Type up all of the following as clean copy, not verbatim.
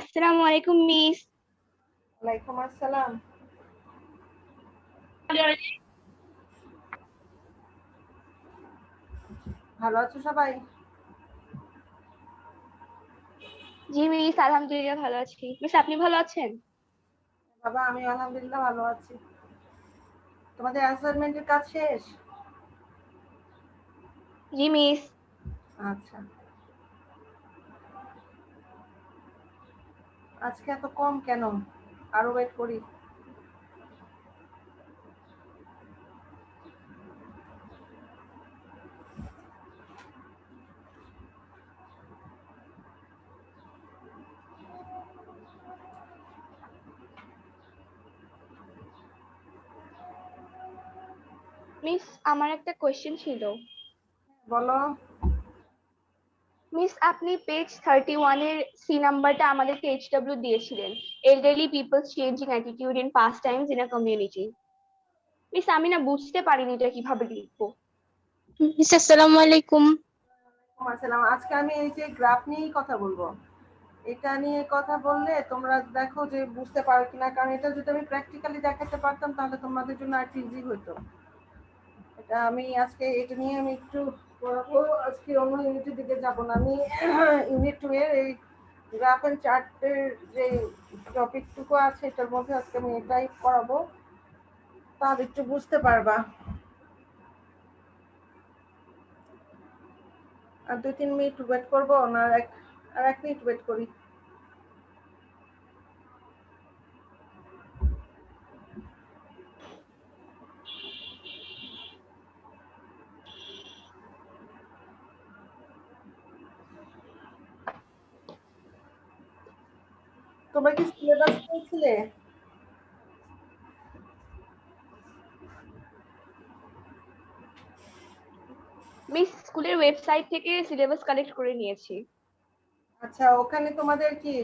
আসসালামু আলাইকুম মিস। ওয়ালাইকুম আসসালাম। ভালো আছো সবাই? জি মিস, আলহামদুলিল্লাহ ভালো আছি। মিস আপনি ভালো আছেন? বাবা, আমি আলহামদুলিল্লাহ ভালো আছি। তোমাদের অ্যাসাইনমেন্টের কাজ শেষ? জি মিস। আচ্ছা, আজকে এত কম কেন? আরো ওয়েট করি। মিস আমার একটা কোয়েশ্চেন ছিল। বলো। মিস আপনি পেজ 31 এর সি নাম্বারটা আমাদেরকে এইচডব্লিউ দিয়েছিলেন, elderly peoples changing attitude in past times in a community. Miss আমি না বুঝতে পারিনি এটা কিভাবে লিখবো। মিস আসসালামু আলাইকুম। আসসালাম। আজকে আমি এই যে গ্রাফ নিয়েই কথা বলবো। এটা নিয়ে কথা বললে তোমরা দেখো যে বুঝতে পারো কিনা, কারণ এটা যদি আমি প্র্যাকটিক্যালি দেখাতে পারতাম তাহলে তোমাদের জন্য আর ইজি হতো। এটা আমি আজকে এটা নিয়ে আমি একটু পড়াবো। আজকে অন্য ইউনিটের দিকে যাব না, আমি ইউনিট 2 এর এই গ্রাফ এন্ড চার্টের যে টপিকটুকু আছে এটার মধ্যে আজকে আমি এটাই পড়াবো, তাহলে একটু বুঝতে পারবা। আর 2-3 মিনিট ওয়েট করবো না? আর এক মিনিট ওয়েট করি। তোমরা কি সিলেবাস পেয়েছিলে? মিস স্কুলের ওয়েবসাইট থেকে সিলেবাস কালেক্ট করে নিয়েছি। আচ্ছা, ওখানে তোমাদের কি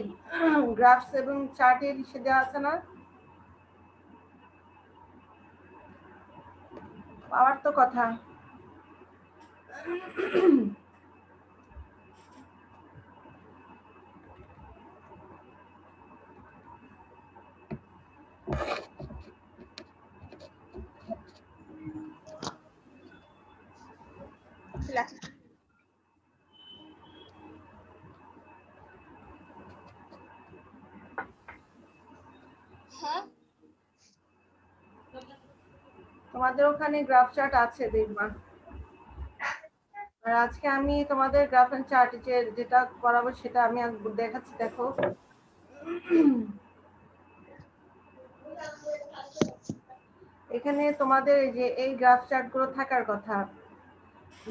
গ্রাফস এবং চার্টের ইসে দেওয়া আছে না? পাওয়ার তো কথা। তোমাদের ওখানে গ্রাফ চার্ট আছে দেখবা। আর আজকে আমি তোমাদের গ্রাফ এন্ড চার্ট যেটা করাবো সেটা আমি দেখাচ্ছি, দেখো। এখানে তোমাদের এই যে এই গ্রাফ চার্ট গুলো থাকার কথা।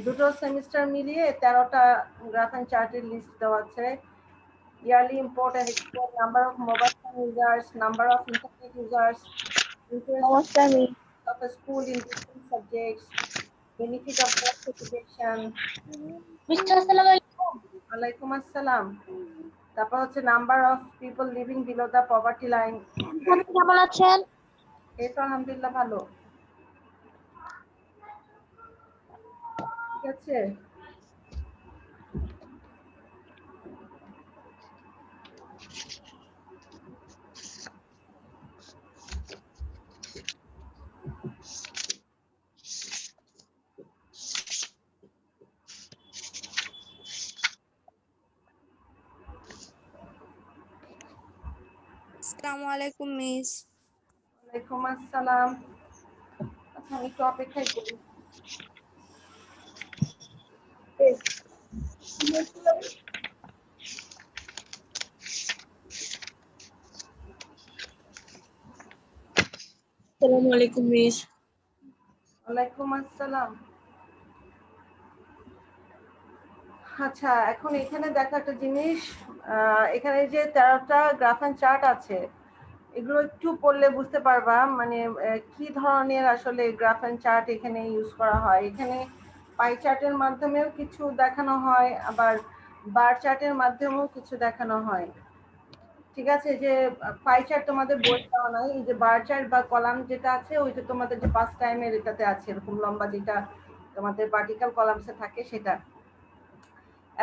দুটো সেমিস্টার মিলিয়ে 13টা গ্রাফ এন্ড চার্টের লিস্ট দেওয়া আছে। Yearly import and export, number of mobile phone users, number of internet users, interest of a school in different subjects, benefit of birth certification. Mister আসসালামু আলাইকুম। ওয়ালাইকুম আসসালাম। তারপর হচ্ছে number of people living below the poverty line. আপনি কেমন আছেন? এই তো আলহামদুলিল্লাহ ভালো। ঠিক আছে। আসসালামু আলাইকুম মিস। ওয়ালাইকুম আসসালাম। আচ্ছা, আমি একটু অপেক্ষাই করি। আসসালামু আলাইকুম মিস। ওয়ালাইকুম আসসালাম। আচ্ছা, এখন এখানে দেখো একটা জিনিস। এখানে যে 13টা গ্রাফ এন্ড চার্ট আছে, এগুলো একটু পড়লে বুঝতে পারবা মানে কি ধরনের আসলে গ্রাফ এন্ড চার্ট এখানে ইউজ করা হয়। এখানে পাই চার্টের মাধ্যমেও কিছু দেখানো হয়, আবার বার চার্টের মাধ্যমেও কিছু দেখানো হয়। ঠিক আছে, যে পাই চার্ট তোমাদের বই দেওয়া নাই, এই যে বার চার্ট বা কলাম যেটা আছে ওইটা তোমাদের যে পাস টাইমের এটাতে আছে, এরকম লম্বা যেটা তোমাদের ভার্টিক্যাল কলামসে থাকে সেটা।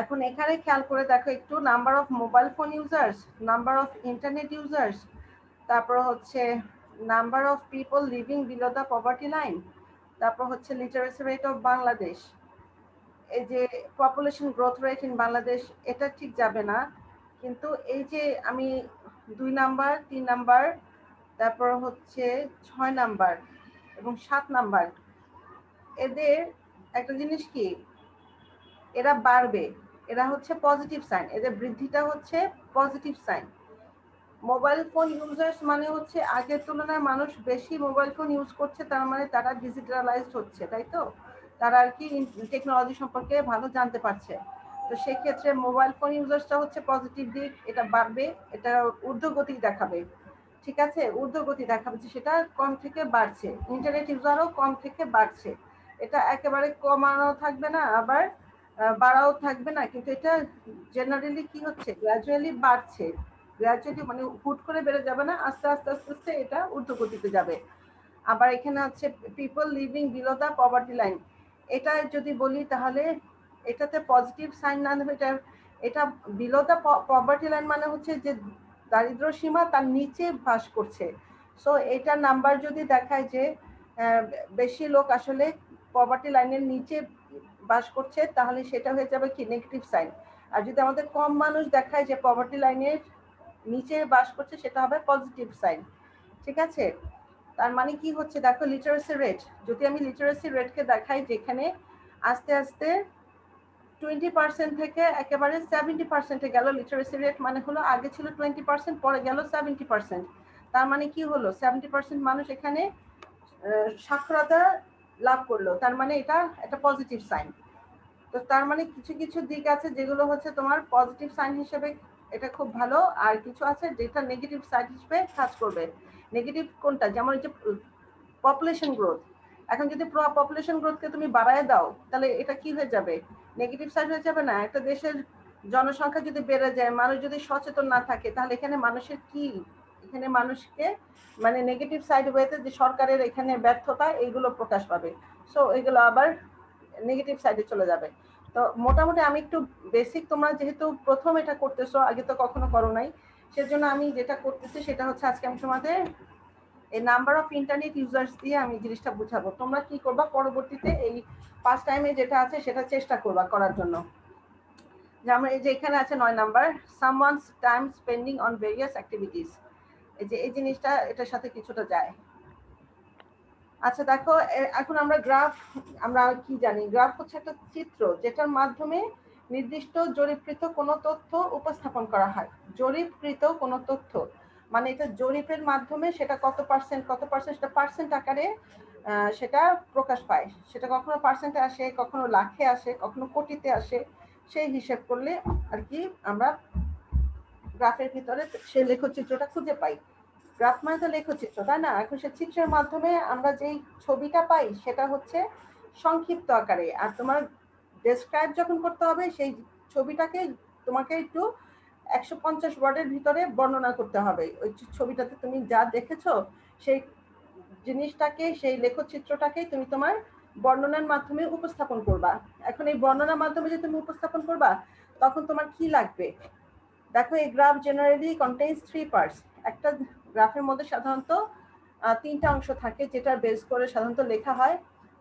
এখন এখানে খেয়াল করে দেখো একটু, number of mobile phone users, number of internet users, তারপর হচ্ছে number of people living below the poverty line, তারপর হচ্ছে লিটারেসি রেট অফ বাংলাদেশ। এই যে population growth rate in Bangladesh, এটা ঠিক যাবে না, কিন্তু এই যে আমি 2 নাম্বার 3 নাম্বার তারপর হচ্ছে 6 নাম্বার এবং 7 নাম্বার, এদের একটা জিনিস কি, এরা বাড়বে, এরা হচ্ছে পজিটিভ সাইন, এদের বৃদ্ধিটা হচ্ছে positive sign. Mobile phone users মানে হচ্ছে আগের তুলনায় মানুষ বেশি মোবাইল ফোন ইউজ করছে, তার মানে তারা ডিজিটালাইজড হচ্ছে, তাই তো, তারা আর কি টেকনোলজি সম্পর্কে ভালো জানতে পারছে। তো সেক্ষেত্রে মোবাইল ফোন ইউজার্সটা হচ্ছে পজিটিভ দিক, এটা বাড়বে, এটা ঊর্ধ্বগতি দেখাবে, ঠিক আছে, ঊর্ধ্বগতি দেখাবে যে সেটা কম থেকে বাড়ছে। ইন্টারনেট ইউজারও কম থেকে বাড়ছে, এটা একেবারে কমানো থাকবে না, আবার বাড়াও থাকবে না, কিন্তু এটা জেনারেলি কি হচ্ছে, গ্র্যাজুয়ালি বাড়ছে, গ্র্যাজুয়ালি মানে হুট করে বেড়ে যাবে না, আস্তে আস্তে আস্তে আস্তে এটা ঊর্ধ্বগতিতে যাবে। আবার এখানে হচ্ছে people living below the poverty line, এটা যদি বলি তাহলে এটাতে পজিটিভ সাইন না দেবে, এটা বিলো দ্য পভার্টি লাইন মানে হচ্ছে যে দারিদ্র সীমা তার নিচে বাস করছে। সো এটার নাম্বার যদি দেখায় যে বেশি লোক আসলে পভার্টি লাইনের নিচে বাস করছে, তাহলে সেটা হয়ে যাবে কি নেগেটিভ সাইন। আর যদি আমাদের কম মানুষ দেখায় যে পভার্টি লাইনের নিচে বাস করছে, সেটা হবে পজিটিভ সাইন, ঠিক আছে। তার মানে কি হচ্ছে দেখো, লিটারেসি রেট, যদি আমি লিটারেসি রেটকে দেখাই যেখানে আস্তে আস্তে 20% থেকে একেবারে 70% গেল লিটারেসি রেট, মানে হলো আগে ছিল 20%, পরে গেল 70%, তার মানে কি হলো 70% মানুষ এখানে সাক্ষরতা লাভ করলো, তার মানে এটা একটা পজিটিভ সাইন। তো তার মানে কিছু কিছু দিক আছে যেগুলো হচ্ছে তোমার পজিটিভ সাইন হিসেবে এটা খুব ভালো, আর কিছু আছে যেটা নেগেটিভ সাইড হিসেবে কাজ করবে। নেগেটিভ কোনটা, যেমন এই যে পপুলেশন গ্রোথ, এখন যদি পপুলেশন গ্রোথকে তুমি বাড়ায় দাও, তাহলে এটা কি হয়ে যাবে, নেগেটিভ সাইড হয়ে যাবে না। একটা দেশের জনসংখ্যা যদি বেড়ে যায়, মানুষ যদি সচেতন না থাকে, তাহলে এখানে মানুষের কি, এখানে মানুষকে মানে নেগেটিভ সাইড ওয়েতে যে সরকারের এখানে ব্যর্থতা, এইগুলো প্রকাশ পাবে। সো এগুলো আবার নেগেটিভ সাইডে চলে যাবে। তো মোটামুটি আমি একটু বেসিক, তোমরা যেহেতু প্রথম এটা করতেছো, আগে তো কখনো করো নাই, সেজন্য আমি যেটা করতেছি সেটা হচ্ছে আজকে আমি তোমাদের এই নাম্বার অফ ইন্টারনেট ইউজার্স দিয়ে আমি জিনিসটা বুঝাবো। তোমরা কি করবা, পরবর্তীতে এই ফার্স্ট টাইমে যেটা আছে সেটা চেষ্টা করবা করার জন্য। যেমন এই যে এখানে আছে 9 number, someone's time spending on various activities, এই যে এই জিনিসটা এটার সাথে কিছুটা যায়। আচ্ছা দেখো, এখন আমরা গ্রাফ, আমরা কি জানি, গ্রাফ হচ্ছে একটা চিত্র যেটার মাধ্যমে নির্দিষ্ট জরিপকৃত কোনো তথ্য উপস্থাপন করা হয়। জরিপকৃত কোনো তথ্য মানে এটা জরিপের মাধ্যমে সেটা কত পার্সেন্ট সেটা পার্সেন্ট আকারে সেটা প্রকাশ পায়। সেটা কখনো পার্সেন্টে আসে, কখনো লাখে আসে, কখনো কোটিতে আসে, সেই হিসেব করলে আর কি আমরা গ্রাফের ভিতরে সেই লেখচিত্রটা খুঁজে পাই। গ্রাফ মানে তো লেখচিত্র, তাই না? এখন সে চিত্রের মাধ্যমে আমরা যেই ছবিটা পাই সেটা হচ্ছে সংক্ষিপ্ত আকারে, আর তোমার ডেসক্রাইব যখন করতে হবে সেই ছবিটাকে তোমাকে একটু 150 ওয়ার্ডের ভিতরে বর্ণনা করতে হবে। ওই ছবিটাতে তুমি যা দেখেছো সেই জিনিসটাকে, সেই লেখচিত্রটাকে তুমি তোমার বর্ণনার মাধ্যমে উপস্থাপন করবা। এখন এই বর্ণনার মাধ্যমে যে তুমি উপস্থাপন করবা, তখন তোমার কি লাগবে দেখো, এই গ্রাফ জেনারেলি কন্টেইনস 3 পার্টস। একটা গ্রাফের মধ্যে সাধারণত 3টা অংশ থাকে, যেটার বেস করে সাধারণত লেখা হয়।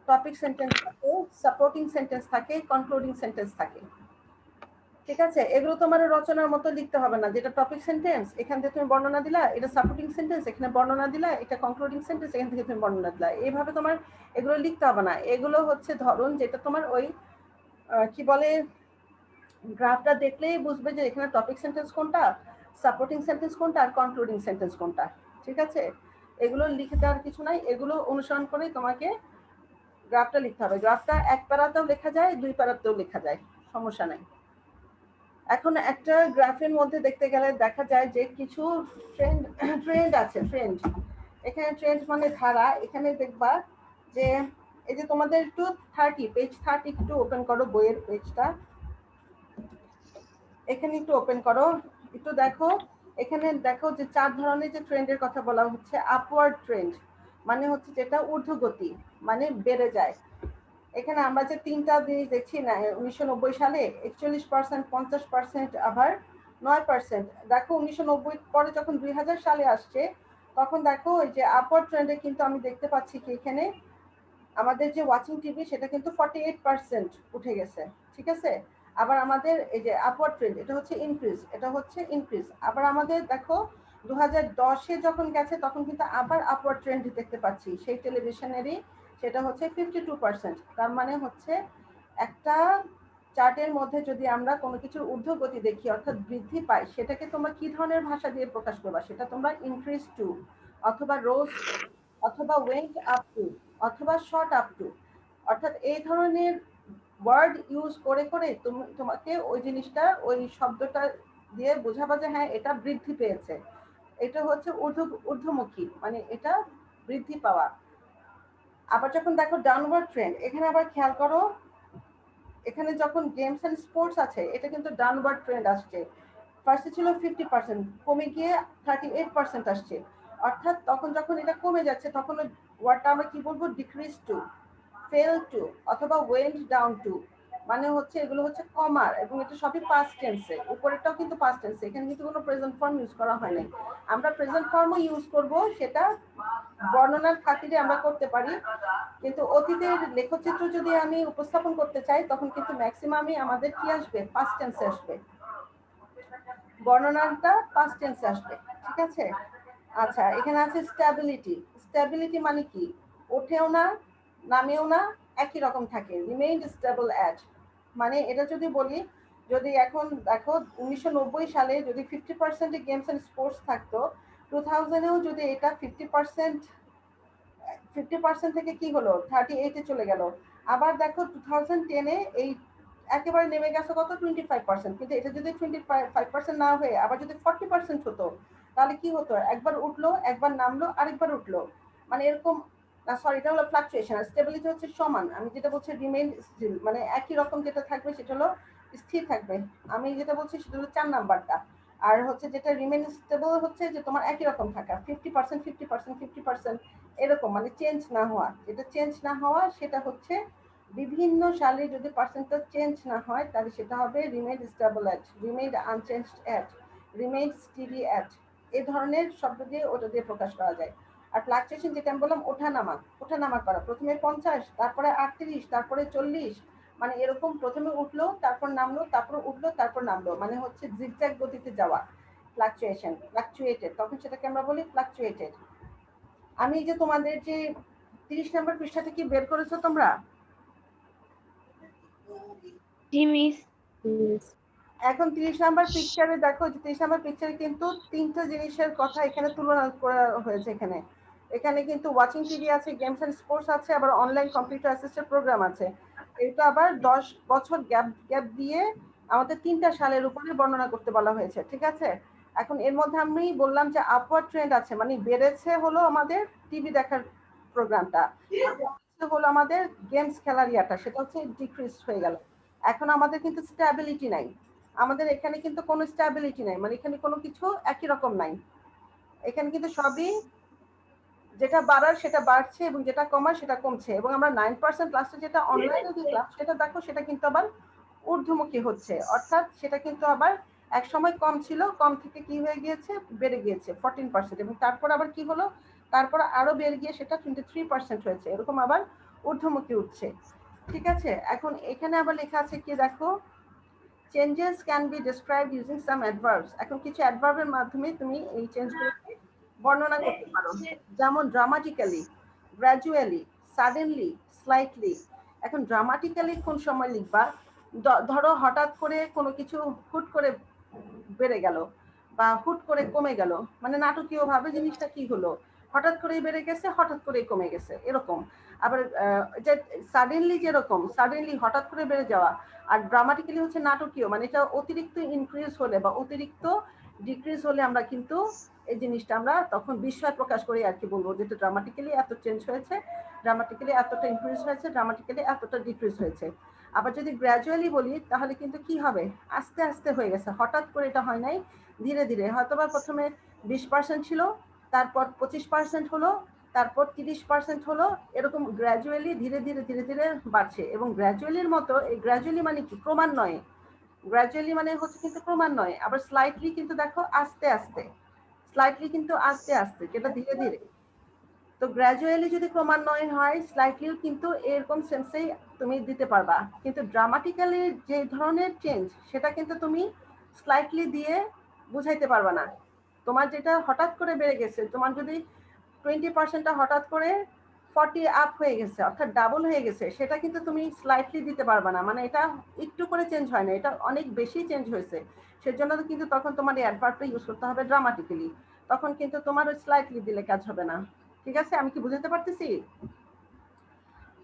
টপিক সেন্টেন্স থাকে, সাপোর্টিং সেন্টেন্স থাকে, কনক্লুডিং সেন্টেন্স থাকে, ঠিক আছে। এগুলো তোমার রচনার মতো লিখতে হবে না, যেটা টপিক সেন্টেন্স এখান থেকে তুমি বর্ণনা দিলা, এটা সাপোর্টিং সেন্টেন্স এখানে বর্ণনা দিলা, এটা কনক্লুডিং সেন্টেন্স এখান থেকে তুমি বর্ণনা দিলা, এইভাবে তোমার এগুলো লিখতে হবে না। এগুলো হচ্ছে ধরন, যেটা তোমার ওই কি বলে, গ্রাফটা দেখলেই বুঝবে যে এখানে টপিক সেন্টেন্স কোনটা, সাপোর্টিং সেন্টেন্স কোনটা, আর কনক্লুডিং সেন্টেন্স কোনটা, ঠিক আছে। এগুলো লিখে দেওয়ার কিছু নাই, এগুলো অনুসরণ করেই তোমাকে গ্রাফটা লিখতে হবে। গ্রাফটা 1 প্যারাতেও লেখা যায়, 2 প্যারাতেও লেখা যায়, সমস্যা নাই। এখন একটা গ্রাফের মধ্যে দেখতে গেলে দেখা যায় যে কিছু ট্রেন্ড আছে। ট্রেন্ড, এখানে ট্রেন্ড মানে ধারা। এখানে দেখবা যে এই যে তোমাদের একটু 30 পেজ 30 একটু ওপেন করো, বইয়ের পেজটা এখানে একটু ওপেন করো, একটু দেখো। এখানে দেখো যে 4 ধরনের যে ট্রেন্ডের কথা বলা হচ্ছে। আপওয়ার্ড ট্রেন্ড মানে হচ্ছে যেটা ঊর্ধ্বগতি, মানে বেড়ে যায়। এখানে আমরা যে তিনটা জিনিস দেখছি না 1990 সালে 41%, 50%, আবার 9%। দেখো 1990 পরে যখন 2000 সালে আসছে তখন দেখো ওই যে আপওয়ার্ড ট্রেন্ডে কিন্তু আমি দেখতে পাচ্ছি কি এখানে আমাদের যে ওয়াচিং টিভি সেটা কিন্তু 48% উঠে গেছে, ঠিক আছে। আবার আমাদের এই যে আপওয়ার্ড ট্রেন্ড এটা হচ্ছে ইনক্রিজ, এটা হচ্ছে ইনক্রিজ। আবার আমাদের দেখো 2010-এ যখন গেছে তখন কিন্তু আবার আপওয়ার্ড ট্রেন্ড দেখতে পাচ্ছি সেই টেলিভিশনেরই, সেটা হচ্ছে 52%। তার মানে হচ্ছে একটা চার্টের মধ্যে যদি আমরা কোনো কিছুর ঊর্ধ্বগতি দেখি অর্থাৎ বৃদ্ধি পাই, সেটাকে তোমরা কি ধরনের ভাষা দিয়ে প্রকাশ করবা? সেটা তোমরা ইনক্রিজ টু অথবা রোজ অথবা ওয়েন্ট আপ টু অথবা শর্ট আপ টু, অর্থাৎ এই ধরনের ওয়ার্ড ইউজ করে করে তোমাকে ওই জিনিসটা ওই শব্দটা দিয়ে বোঝাবা যে হ্যাঁ এটা বৃদ্ধি পেয়েছে, এটা হচ্ছে ঊর্ধ্বমুখী, মানে এটা বৃদ্ধি পাওয়া। আবার যখন দেখো ডাউনওয়ার্ড ট্রেন্ড, এখানে আবার খেয়াল করো এখানে যখন গেমস এন্ড স্পোর্টস আছে এটা কিন্তু ডাউনওয়ার্ড ট্রেন্ড আসছে। ফার্স্টে ছিল 50%, কমে গিয়ে 38% আসছে। অর্থাৎ তখন যখন এটা কমে যাচ্ছে তখন ওয়ার্ডটা আমরা কি বলবো? ডিক্রিজ টু, ফেল টু অথবা ওয়েন্ট ডাউন টু, মানে হচ্ছে এগুলো হচ্ছে কমার, এবং এটা সবই পাস্ট টেন্সে। উপরেরটাও কিন্তু পাস্ট টেন্সে, এখানে কিন্তু কোনো প্রেজেন্ট ফর্ম ইউজ করা হয় নাই। আমরা প্রেজেন্ট ফর্মও ইউজ করব, সেটা বর্ণনার খাতিরে আমরা করতে পারি, কিন্তু অতীতের লেখচিত্র যদি আমি উপস্থাপন করতে চাই তখন কিন্তু ম্যাক্সিমামই আমাদের কি আসবে? পাস্ট টেন্সে আসবে, বর্ণনাটা পাস্ট টেন্সে আসবে, ঠিক আছে। আচ্ছা, এখানে আছে স্ট্যাবিলিটি। স্ট্যাবিলিটি মানে কি? ওঠেও না নামেও না, একই রকম থাকে, রিমেইন্ড স্টেবল অ্যাট। মানে এটা যদি বলি, যদি এখন দেখো 1990 সালে যদি 50% গেমস এন্ড স্পোর্টস থাকতো, 2000-এও যদি এটা 50% থেকে কি হলো 38-এ চলে গেল। আবার দেখো 2010-এ এই একেবারে নেমে গেছে কত? 25%। কিন্তু এটা যদি 25% না হয়ে আবার যদি 40% হতো তাহলে কি হতো? একবার উঠলো, একবার নামলো, আরেকবার উঠলো, মানে এরকম। না সরি, এটা হলো ফ্লাকচুয়েশন। আর স্টেবিলিটি হচ্ছে সমান। আমি যেটা বলছি রিমেইন স্টিল, মানে একই রকম যেটা থাকবে সেটা হলো স্থির থাকবে। আমি যেটা বলছি সেটা হলো 4 নাম্বারটা। আর হচ্ছে যেটা রিমেইন স্টেবল হচ্ছে যে তোমার একই রকম থাকা, 50%, 50%, 50%, এরকম, মানে চেঞ্জ না হওয়া। যেটা চেঞ্জ না হওয়া সেটা হচ্ছে বিভিন্ন সালে যদি পার্সেন্টেজ চেঞ্জ না হয় তাহলে সেটা হবে remain stable at, remain unchanged at, remain steady at. এই ধরনের শব্দ দিয়ে ওটা দিয়ে প্রকাশ করা যায়। আর ফ্লাকচুয়েশন যেটা আমি বললাম ওঠানামা, ওঠানামা করা, প্রথমে 50, তারপরে 38, তারপরে 40, মানে এরকম প্রথমে উঠলো তারপর নামলো, তারপর উঠলো তারপর নামলো, মানে হচ্ছে জিগজ্যাগ গতিতে যাওয়া। ফ্লাকচুয়েশন, ফ্লাকচুয়েটেড, তখন সেটাকে আমরা বলি ফ্লাকচুয়েটেড। আমি যে তোমাদের যে 30 নম্বর পৃষ্ঠা থেকে বের করেছো তোমরা, জি মিস। এখন 30 নাম্বার পিকচারে দেখো, 30 নাম্বার পিকচারে কিন্তু তিনটা জিনিসের কথা এখানে তুলনা করা হয়েছে। এখানে এখানে কিন্তু ওয়াচিং টিভি আছে, গেমস এন্ড স্পোর্টস আছে, আবার অনলাইন কম্পিউটার অ্যাসিস্টেড প্রোগ্রাম আছে। এটা আবার 10 বছর গ্যাপ দিয়ে আমাদের 3টা সালের উপরে বর্ণনা করতে বলা হয়েছে, ঠিক আছে। এখন এর মধ্যে আমি বললাম যে আপওয়ার্ড ট্রেন্ড আছে, মানে বেড়েছে হলো আমাদের টিভি দেখার প্রোগ্রামটা, হলো আমাদের গেমস খেলার ইয়াটা, সেটা হচ্ছে ডিক্রিজ হয়ে গেল। এখন আমাদের কিন্তু স্ট্যাবিলিটি নাই, আমাদের এখানে কিন্তু কোনো স্ট্যাবিলিটি নাই, মানে এখানে কোনো কিছু একই রকম নাই। এখানে কিন্তু সবই যেটা বাড়ার সেটা বাড়ছে এবং যেটা কমার সেটা কমছে। এবং আমরা 9% লাস্টে যেটা অনলাইনে দেখলাম সেটা দেখো, সেটা কিন্তু আবার ঊর্ধ্বমুখী হচ্ছে, অর্থাৎ সেটা কিন্তু আবার এক সময় কম ছিল, কম থেকে কি হয়ে গিয়েছে? বেড়ে গিয়েছে 14%, এবং তারপর আবার কি হলো? তারপর আরো বেড়ে গিয়ে সেটা 23% হয়েছে, এরকম আবার ঊর্ধ্বমুখী উঠছে, ঠিক আছে। এখন এখানে আবার লেখা আছে কি দেখো, changes can be described using some adverbs. এখন কিছু অ্যাডভার্বের মাধ্যমে তুমি এই চেঞ্জগুলোকে বর্ণনা করতে পারো, যেমন ড্রামাটিক্যালি, গ্র্যাজুয়ালি, সাডেনলি, স্লাইটলি। এখন ড্রামাটিক্যালি কোন সময় লিখবা? ধরো হঠাৎ করে কোনো কিছু হুট করে বেড়ে গেল বা হুট করে কমে গেল, মানে নাটকীয় ভাবে জিনিসটা কি হলো? হঠাৎ করে বেড়ে গেছে, হঠাৎ করে কমে গেছে, এরকম। আবার যে সাডেনলি, যেরকম সাডেনলি হঠাৎ করে বেড়ে যাওয়া। আর ড্রামাটিক্যালি হচ্ছে নাটকীয়, মানে এটা অতিরিক্ত ইনক্রিজ হলে বা অতিরিক্ত ডিক্রিজ হলে আমরা কিন্তু এই জিনিসটা আমরা তখন বিস্ময় প্রকাশ করি আর কি বলবো, যেটা ড্রামাটিক্যালি এত চেঞ্জ হয়েছে, ড্রামাটিক্যালি এতটা ইনক্রিজ হয়েছে, ড্রামাটিক্যালি এতটা ডিক্রিজ হয়েছে। আবার যদি গ্র্যাজুয়ালি বলি তাহলে কিন্তু কি হবে? আস্তে আস্তে হয়ে গেছে, হঠাৎ করে এটা হয় নাই, ধীরে ধীরে। হয়তোবা প্রথমে 20% ছিল, তারপর 25% হলো, তারপর 30% হলো, এরকম গ্র্যাজুয়ালি ধীরে ধীরে ধীরে ধীরে বাড়ছে। এবং গ্র্যাজুয়ালির মতো, এই গ্র্যাজুয়ালি মানে কি, ক্রমান্বয়ে, গ্র্যাজুয়ালি মানে হচ্ছে কিন্তু ক্রমান্বয়ে, আবার স্লাইটলি কিন্তু দেখো আস্তে আস্তে, স্লাইটলি কিন্তু আস্তে আস্তে, যেটা ধীরে ধীরে। তো গ্র্যাজুয়ালি যদি ক্রমান্বয়ে হয়, স্লাইটলিও কিন্তু এরকম সেন্সেই তুমি দিতে পারবা। কিন্তু ড্রামাটিক্যালি যে ধরনের চেঞ্জ, সেটা কিন্তু তুমি স্লাইটলি দিয়ে বুঝাইতে পারবা না। তোমার যেটা হঠাৎ করে বেড়ে গেছে, তোমার যদি 20%টা হঠাৎ করে 40 আপ হয়ে গেছে, অর্থাৎ ডাবল হয়ে গেছে, সেটা কিন্তু তুমি স্লাইটলি দিতে পারবা না। মানে এটা একটু করে চেঞ্জ হয় না, এটা অনেক বেশি চেঞ্জ হয়েছে। সেজন্য কিন্তু তখন তোমার এই অ্যাডভার্বটা ইউজ করতে হবে ড্রামাটিক্যালি। তখন কিন্তু তোমার ওই স্লাইটলি দিলে কাজ হবে না। ঠিক আছে, আমি কি বুঝাতে পারতেছি?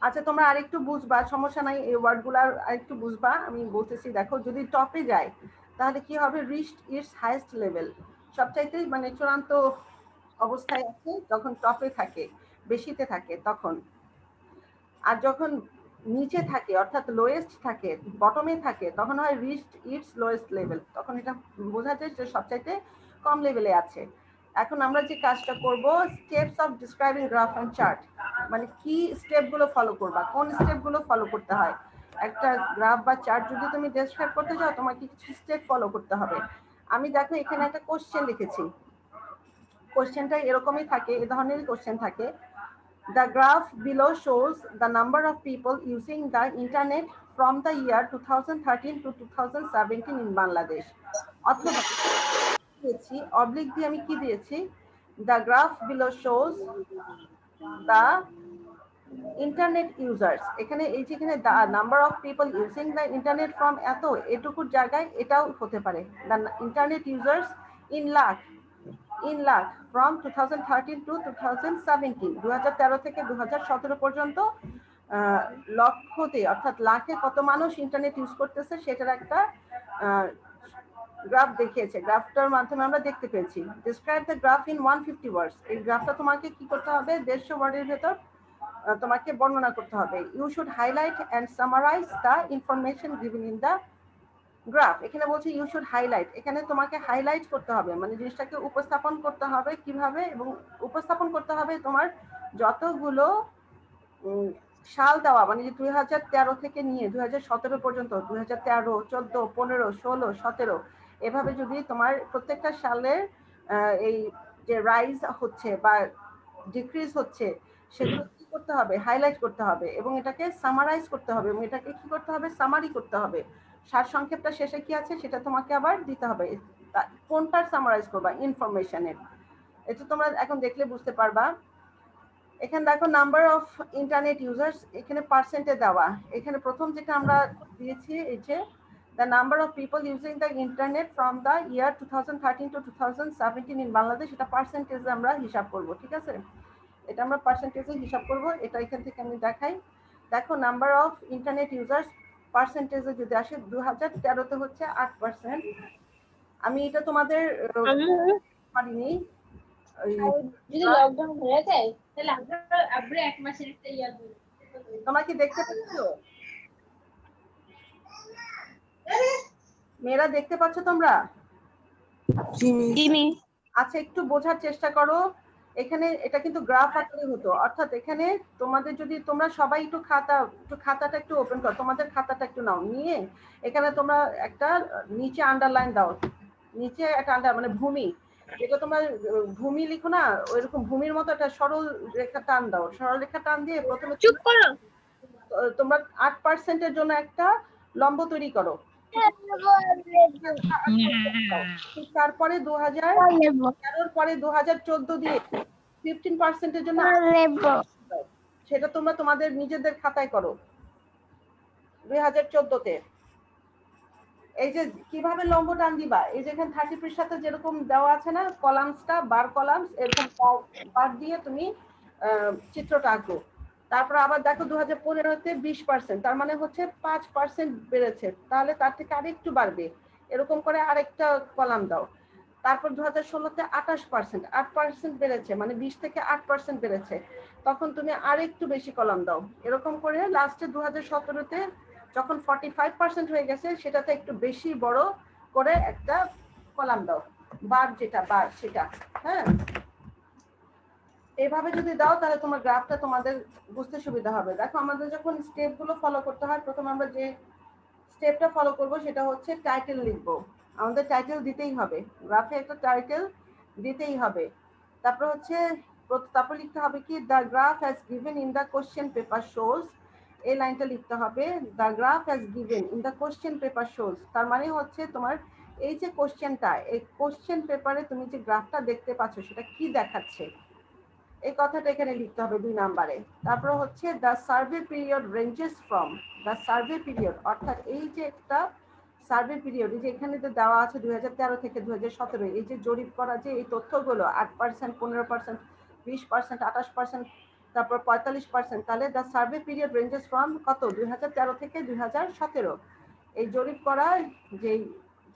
আচ্ছা, তোমরা আরেকটু বুঝবা, সমস্যা নাই, এই ওয়ার্ডগুলো আরেকটু বুঝবা, আমি বলতেছি। দেখো, যদি টপে যায় তাহলে কি হবে? রিচড ইটস হাইয়েস্ট লেভেল, সবচাইতে মানে চূড়ান্ত অবস্থায় আছে যখন টপে থাকে, বেশিতে থাকে তখন। আর যখন নিচে থাকে, অর্থাৎ লোয়েস্ট থাকে, বটমে থাকে, তখন হয় রিচড ইটস লোয়েস্ট লেভেল, তখন এটা বোঝা যায় যে সবচাইতে কম লেভেলে আছে। এখন আমরা যে কাজটা করব, steps of describing graph and chart, মানে কি স্টেপগুলো ফলো করবা, কোন স্টেপগুলো ফলো করতে হয়। একটা গ্রাফ বা চার্ট যদি তুমি ডেসক্রাইব করতে চাও, তোমাকে কিছু স্টেপ ফলো করতে হবে। আমি দেখো এখানে একটা কোশ্চেন লিখেছি, কোশ্চেনটা এরকমই থাকে, এই ধরনেরই কোশ্চেন থাকে। The graph below shows the number of people using the internet from the year 2013 to 2017 in Bangladesh. অথবা দিয়েছি অবলিক দিয়ে, আমি কি দিয়েছি, the graph below shows the internet users, এখানে এই যে এখানে the number of people using the internet from এত, এটুকুর জায়গায় এটাও হতে পারে the internet users in lakh from 2013 to 2017, 2013 থেকে 2017 পর্যন্ত লক্ষতে, অর্থাৎ লাখে কত মানুষ ইন্টারনেট ইউজ করতেছে সেটার একটা গ্রাফ দেখিয়েছে। গ্রাফটার মাধ্যমে আমরা দেখতে পেয়েছি। ডিসক্রাইব দ্য গ্রাফ ইন 150 ওয়ার্ডস, এই গ্রাফটা তোমাকে কি করতে হবে? 150 ওয়ার্ডের ভেতর তোমাকে বর্ণনা করতে হবে। You should highlight and summarise the information given in the graph. এখানে বলছি ইউ শুড হাইলাইট, এখানে তোমাকে হাইলাইট করতে হবে, মানে জিনিসটাকে উপস্থাপন করতে হবে কিভাবে, এবং উপস্থাপন করতে হবে তোমার যতগুলো সাল দেওয়া, মানে যে 2013 থেকে নিয়ে 2017 পর্যন্ত, 2013, 14, 15, 16, 17, এভাবে যদি তোমার প্রত্যেকটা সালের এই যে রাইজ হচ্ছে বা ডিক্রিজ হচ্ছে, সেগুলো কি করতে হবে? হাইলাইট করতে হবে, এবং এটাকে সামারাইজ করতে হবে, এবং এটাকে কি করতে হবে? সামারি করতে হবে। সারসংক্ষেপটা শেষে কি আছে সেটা তোমাকে আবার দিতে হবে। কোনটার সামারাইজ করবা? ইনফরমেশনের। এটা তোমরা এখন দেখলে বুঝতে পারবা। এখানে দেখো নাম্বার অফ ইন্টারনেট ইউজার্স, এখানে পার্সেন্টে দেওয়া। এখানে প্রথম যেটা আমরা দিয়েছি, এই যে the number of people using the internet from the year 2013 to 2017 in Bangladesh, এটা পার্সেন্টেজে আমরা হিসাব করব। ঠিক আছে, এটা আমরা পার্সেন্টেজে হিসাব করব। এটা এখান থেকে আমি দেখাই। দেখো, নাম্বার অফ ইন্টারনেট ইউজার্স পার্সেন্টেজে যদি আসে, 2013 তে হচ্ছে 8%। আমি এটা তোমাদের পারিনি, যদি লকডাউন হয়ে যায় তাহলে আমরা এক মাসের একটা ইয়া দেব। তোমরা কি দেখতে পাচ্ছ? মেয়েরা দেখতে পাচ্ছ তোমরা? আচ্ছা, একটু বোঝার চেষ্টা করো। এখানে এটা কিন্তু গ্রাফ আকারে হতো, অর্থাৎ এখানে তোমাদের যদি তোমরা সবাই একটু খাতাটা একটু ওপেন করো, তোমাদের খাতাটা একটু নাও, নিয়ে এখানে তোমরা একটা নিচে আন্ডারলাইন দাও, নিচে একটা মানে ভূমি, যেটা তোমরা ভূমি লিখো না, ওইরকম ভূমির মতো একটা সরল রেখা টান দাও। সরল রেখা টান দিয়ে প্রথমে চুপ করো, তোমরা 8%-এর জন্য একটা লম্ব তৈরি করো। তারপরে 2013 পরে 2014 দিয়ে 15%-এর জন্য সেটা তোমরা তোমাদের নিজেদের খাতায় করো 2014-তে। এই যে কিভাবে লম্ব টান দিবা, এই যে এখানে 30 পৃষ্ঠাতে যেরকম দেওয়া আছে না, কলামসটা বার কলামস, এরকম বার দিয়ে তুমি চিত্রটা আঁকো। তারপর আবার দেখো 2015-তে 20%, তার মানে হচ্ছে 5% বেড়েছে, তাহলে তার থেকে আরেকটু বাড়বে, এরকম করে আরেকটা কলাম দাও। তারপর 2016-তে 28% বেড়েছে, মানে 20 থেকে 8% বেড়েছে, তখন তুমি আরেকটু বেশি কলাম দাও। এরকম করে লাস্টে 2017-তে যখন 45% হয়ে গেছে, সেটাতে একটু বেশি বড় করে একটা কলাম দাও, বার যেটা বার সেটা। হ্যাঁ, এইভাবে যদি দাও তাহলে তোমার গ্রাফটা তোমাদের বুঝতে সুবিধা হবে। দেখো আমাদের যখন স্টেপগুলো ফলো করতে হয়, প্রথমে আমরা যে স্টেপটা ফলো করব সেটা হচ্ছে টাইটেল লিখবো। আমাদের টাইটেল দিতেই হবে, গ্রাফে একটা টাইটেল দিতেই হবে। তারপর হচ্ছে তারপর লিখতে হবে কি, the graph has given in the question paper shows. এই লাইনটা লিখতে হবে, the graph has given in the question paper shows. তার মানে হচ্ছে তোমার এই যে কোশ্চেনটা, এই কোশ্চেন পেপারে তুমি যে গ্রাফটা দেখতে পাচ্ছ সেটা কি দেখাচ্ছে, এই কথাটা এখানে লিখতে হবে 2 নম্বরে। তারপর হচ্ছে the survey period ranges from, the survey period অর্থাৎ এই যে একটা সার্ভে পিরিয়ড, এই যে এখানে তো দেওয়া আছে 2013 থেকে 2017, এই যে জরিপ করা যে এই তথ্যগুলো 8%, 15%, 20%, 28%, তারপর 45%, তাহলে the survey period ranges from কত, 2013 থেকে 2017। এই জরিপ করা যে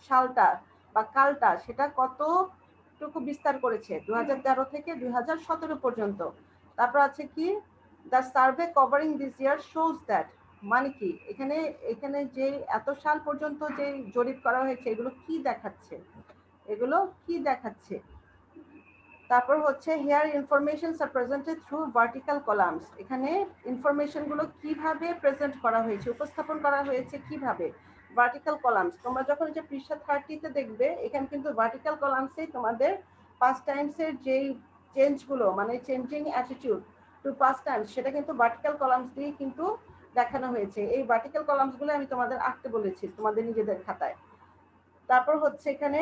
সালটা বা কালটা সেটা কতটুকু বিস্তার করেছে, 2013 থেকে 2017 পর্যন্ত। তারপর আছে কি, the survey covering this year shows that, মানে কি এখানে এখানে যে এত সাল পর্যন্ত যে জরিপ করা হয়েছে এগুলো কি দেখাচ্ছে, এগুলো কি দেখাচ্ছে। তারপর হচ্ছে here informations are presented through vertical columns, এখানে ইনফরমেশন গুলো কিভাবে প্রেজেন্ট করা হয়েছে, উপস্থাপন করা হয়েছে কিভাবে, ভার্টিক্যাল কলামস। তোমরা যখন যে পৃষ্ঠা 30-তে দেখবে এখানে কিন্তু ভার্টিক্যাল কলামসেই তোমাদের পাস্ট টাইমসের যেই চেঞ্জগুলো, মানে changing attitude two past Times, সেটা কিন্তু ভার্টিক্যাল কলামস দিয়ে কিন্তু দেখানো হয়েছে। এই ভার্টিক্যাল কলামস গুলো আমি তোমাদের আঁকতে বলেছি তোমাদের নিজেদের খাতায়। তারপর হচ্ছে এখানে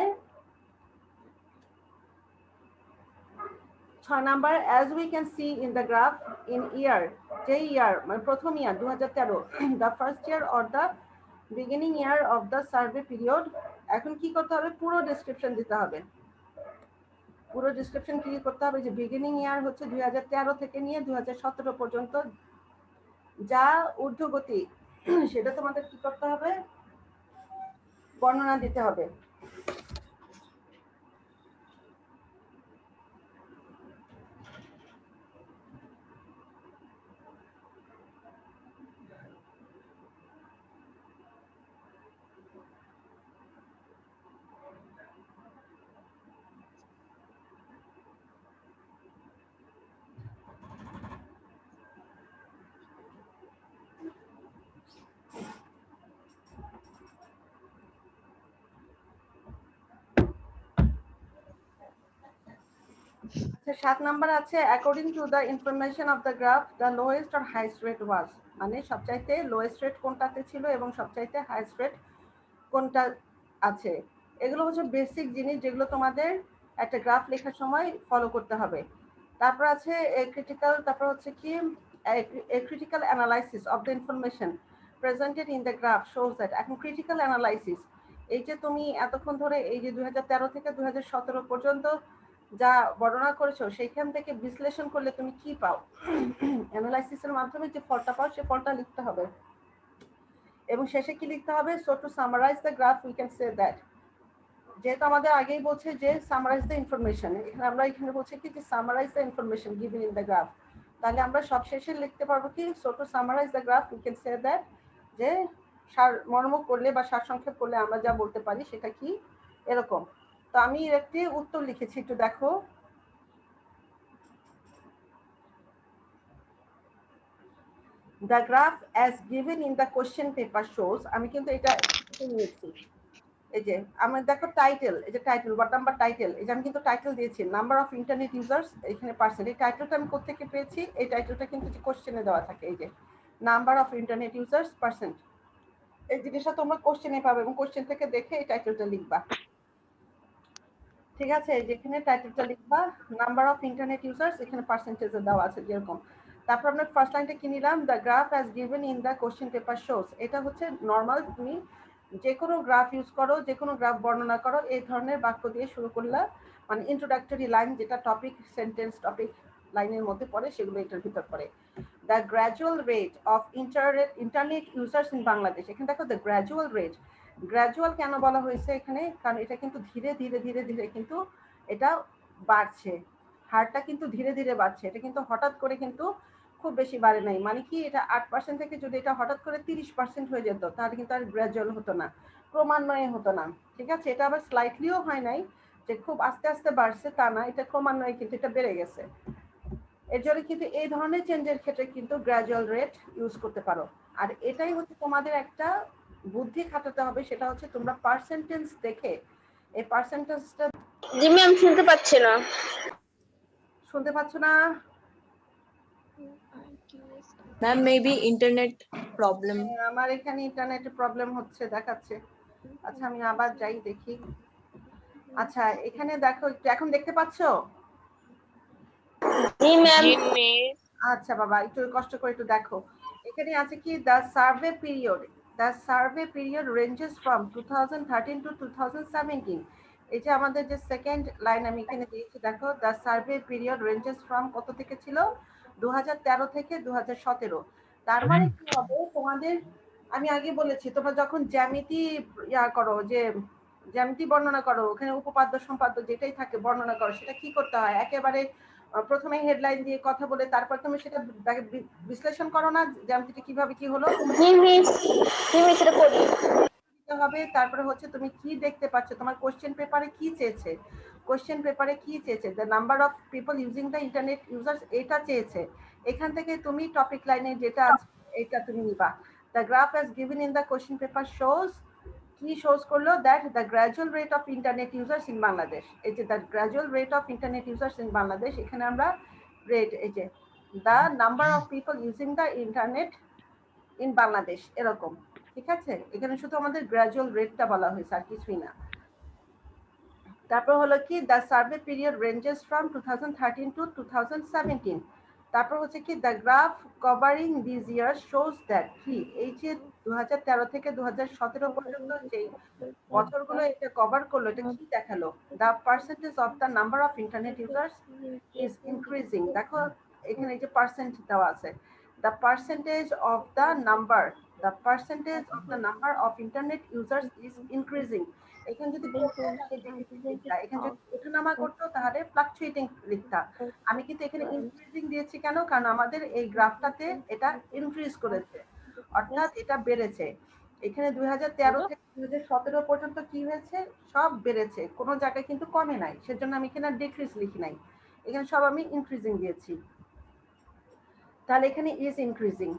6 number, as we can see in the graph in year, যে ইয়ার মানে প্রথম ইয়ার 2013, the first year or the beginning year of the survey period। এখন কি করতে হবে, পুরো ডেসক্রিপশন দিতে হবে। পুরো ডেসক্রিপশন কি করতে হবে, যে বিগিনিং ইয়ার হচ্ছে 2013 থেকে নিয়ে 2017 পর্যন্ত যা ঊর্ধ্বগতি সেটা তোমাদের কি করতে হবে, বর্ণনা দিতে হবে। আচ্ছা 7 নাম্বার আছে, according to the information of the graph the lowest or highest rate was, মানে সবচাইতে লোয়েস্ট রেট কোনটাতে ছিল এবং সবচাইতে হাইস্ট রেট কোনটা আছে। এগুলো হচ্ছে বেসিক জিনিস যেগুলো তোমাদের একটা গ্রাফ লেখার সময় ফলো করতে হবে। তারপর আছে ক্রিটিক্যাল, তারপর হচ্ছে কি critical analysis of the information presented in the graph shows that. এখন ক্রিটিক্যাল অ্যানালাইসিস, এই যে তুমি এতক্ষণ ধরে এই যে 2013 থেকে 2017 পর্যন্ত যা বর্ণনা করেছো সেইখান থেকে বিশ্লেষণ করলে তুমি কি পাও, অ্যানালাইসিসের মাধ্যমে যে ফলটা পাও সে ফলটা লিখতে হবে। এবং শেষে কি লিখতে হবে, so to summarise the graph we can say that, যেহেতু আমাদের আগেই বলছে যে সামারাইজ দ্য ইনফরমেশন, এখানে আমরা এখানে বলছি কি যে summarise the information given in the graph, তাহলে আমরা সব শেষে লিখতে পারবো কি, so to summarise the graph we can say that, যে সারমর্ম করলে বা সারসংক্ষেপ করলে আমরা যা বলতে পারি সেটা কি এরকম। তো আমি একটি উত্তর লিখেছি, একটু দেখো। The graph as given in the question paper shows, আমি কিন্তু এটা নিয়েছি, এই যে আমরা দেখো টাইটেল, এই যে টাইটেল, হোয়াট নাম্বার টাইটেল, এই যে আমি কিন্তু টাইটেল দিয়েছি নাম্বার অফ ইন্টারনেট ইউজার্স, এখানে পার্সেন্ট। এই টাইটেলটা আমি কোত্থেকে পেয়েছি, এই টাইটেলটা কিন্তু যে কোশ্চেনে দেওয়া থাকে, এই যে number of internet users percent, এই জিনিসটা তোমরা কোশ্চেনে পাবে এবং কোশ্চেন থেকে দেখে এই টাইটেলটা লিখবা। ঠিক আছে, যেখানে টাইটেলটা লিখবা নাম্বার অফ ইন্টারনেট ইউজার্স, এখানে পার্সেন্টেজে দেওয়া আছে যেরকম। তারপর আমরা ফার্স্ট লাইনটা কি নিলাম, the graph as given in the question paper shows. এটা হচ্ছে নর্মাল, তুমি যে কোনো গ্রাফ ইউজ করো, যে কোনো গ্রাফ বর্ণনা করো, এই ধরনের বাক্য দিয়ে শুরু করলে, মানে ইন্ট্রোডাক্টরি লাইন, যেটা টপিক সেন্টেন্স টপিক লাইনের মধ্যে পড়ে সেগুলো এটার ভিতর পড়ে। The gradual rate of internet users in Bangladesh, এখানে দেখো দ্য গ্র্যাজুয়াল রেট, গ্র্যাজুয়াল কেন বলা হয়েছে এখানে, কারণ এটা কিন্তু ধীরে ধীরে ধীরে ধীরে কিন্তু এটা বাড়ছে, হারটা কিন্তু ধীরে ধীরে বাড়ছে, এটা কিন্তু হঠাৎ করে কিন্তু খুব বেশি বাড়ে নাই। মানে কি, এটা 8% থেকে যদি এটা হঠাৎ করে 30% হয়ে যেত তাহলে কিন্তু আর গ্র্যাজুয়াল হতো না, ক্রমান্বয়ে হতো না। ঠিক আছে, এটা আবার স্লাইটলিও হয় নাই যে খুব আস্তে আস্তে বাড়ছে তা না, এটা ক্রমান্বয়ে কিন্তু এটা বেড়ে গেছে। এর জন্য কিন্তু এই ধরনের চেঞ্জের ক্ষেত্রে কিন্তু গ্র্যাজুয়াল রেট ইউজ করতে পারো। আর এটাই হচ্ছে তোমাদের একটা বুদ্ধি খাটাতে হবে, সেটা হচ্ছে তোমরা পার্সেন্টেজ দেখে এই পার্সেন্টেজটা। জি ম্যাম, শুনতে পাচ্ছি না। শুনতে পাচ্ছ না? Ma'am maybe internet problem. আমার এখানে ইন্টারনেটের প্রবলেম হচ্ছে দেখাচ্ছে। আচ্ছা আমি আবার যাই দেখি। আচ্ছা এখানে দেখো, এখন দেখতে পাচ্ছো? জি ম্যাম। আচ্ছা বাবা, একটু কষ্ট করে একটু দেখো। এখানে আছে কি, the survey period ranges from 2013 to 2017। এই যে আমাদের যে সেকেন্ড লাইন আমি এখানে দিয়েছি, দেখো the survey period ranges from কত থেকে ছিল, 2013 থেকে 2017। তার মানে কি হবে তোমাদের, আমি আগে বলেছি তোমরা যখন জ্যামিতি করো, যে জ্যামিতি বর্ণনা করো, ওখানে উপপাদ্য সম্পাদ্য যেটাই থাকে বর্ণনা করো, সেটা কি করতে হয়, একেবারে প্রথমে হেডলাইন দিয়ে কথা বলে তারপর তুমি সেটা বিশ্লেষণ করো না, জ্যামিতিটা কিভাবে কি হলো জি মিস, এটা করি। হবে। তারপরে হচ্ছে তুমি কি দেখতে পাচ্ছ, তোমার কোশ্চেন পেপারে কি চেয়েছে, the number of people using the internet users, এটা চেয়েছে। এখান থেকে তুমি টপিক লাইনে যেটা আছে এটা তুমি নিবা। The graph as given in the question paper shows, কি শোজ করলো, that the gradual rate of internet users in Bangladesh. এই যে the gradual rate of internet users in Bangladesh, এখানে আমরা রেট, এই যে the number of people using the internet in Bangladesh, এরকম। ঠিক আছে, এখানে শুধু আমাদের গ্র্যাজুয়াল রেটটা বলা হয়েছে, আর কিছুই না। তারপর হলো কি, the survey period ranges from 2013 to 2017। তারপর হচ্ছে কি, the graph covering this year shows that, কি এই যে 2013 থেকে 2017 পর্যন্ত যে বছরগুলো এটা কভার করলো, এটা কি দেখালো, the percentage of the number of internet users is increasing. দেখো এখানে এই যে পার্সেন্ট দেওয়া আছে, the percentage of the number of internet users is increasing। এখানে যদি এখানে যদি ওঠানামা করতো তাহলে ফ্লাকচুয়েটিং লিখতা। আমি কিন্তু এখানে ইনক্রিজিং দিয়েছি কেন, কারণ আমাদের এই গ্রাফটাতে এটা ইনক্রিজ করেছে, অর্থাৎ এটা বেড়েছে। এখানে 2013 থেকে 2017 পর্যন্ত কি হয়েছে, সব বেড়েছে, কোনো জায়গায় কিন্তু কমে নাই। সেজন্য আমি এখানে ডিক্রিজ লিখি নাই, এখানে সব আমি ইনক্রিজিং দিয়েছি। তাহলে এখানে ইজ ইনক্রিজিং,